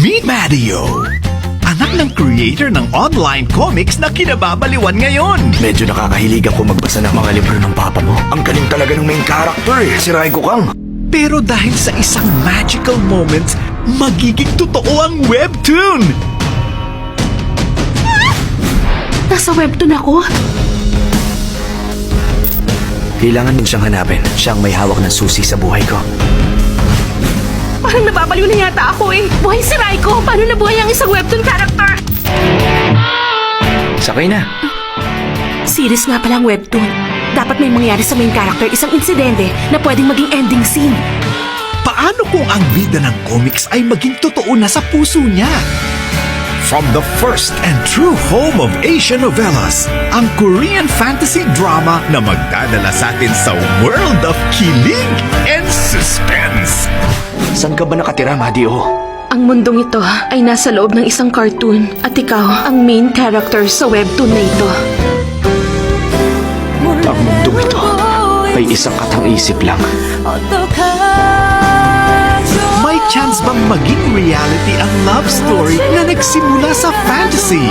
Meet Mario, anak ng creator ng online comics na kinababaliwan ngayon. Medyo nakakahilig ako magbasa ng mga libro ng papa mo. Ang galing talaga ng main character eh, si Raiko Kang. Pero dahil sa isang magical moment, magiging totoo ang webtoon. Nasa webtoon ako? Kailangan din siyang hanapin. Siyang may hawak ng susi sa buhay ko. Parang nababaliw na yata ako eh. Buhay si Raiko. Paano nabuhay ang isang webtoon character? Sakay na. Series nga palang webtoon. Dapat may mangyari sa main character isang insidente na pwedeng maging ending scene. Paano kung ang bida ng comics ay maging totoo na sa puso niya? From the first and true home of Asian novellas, ang Korean fantasy drama na magdadala sa atin sa world of kilig and suspense. Saan ka ba nakatira, Madio? Ang mundong ito ay nasa loob ng isang cartoon at ikaw ang main character sa webtoon na ito. Ang mundong ito ay isang katang-isip lang. May chance bang maging reality ang love story na nagsimula sa fantasy?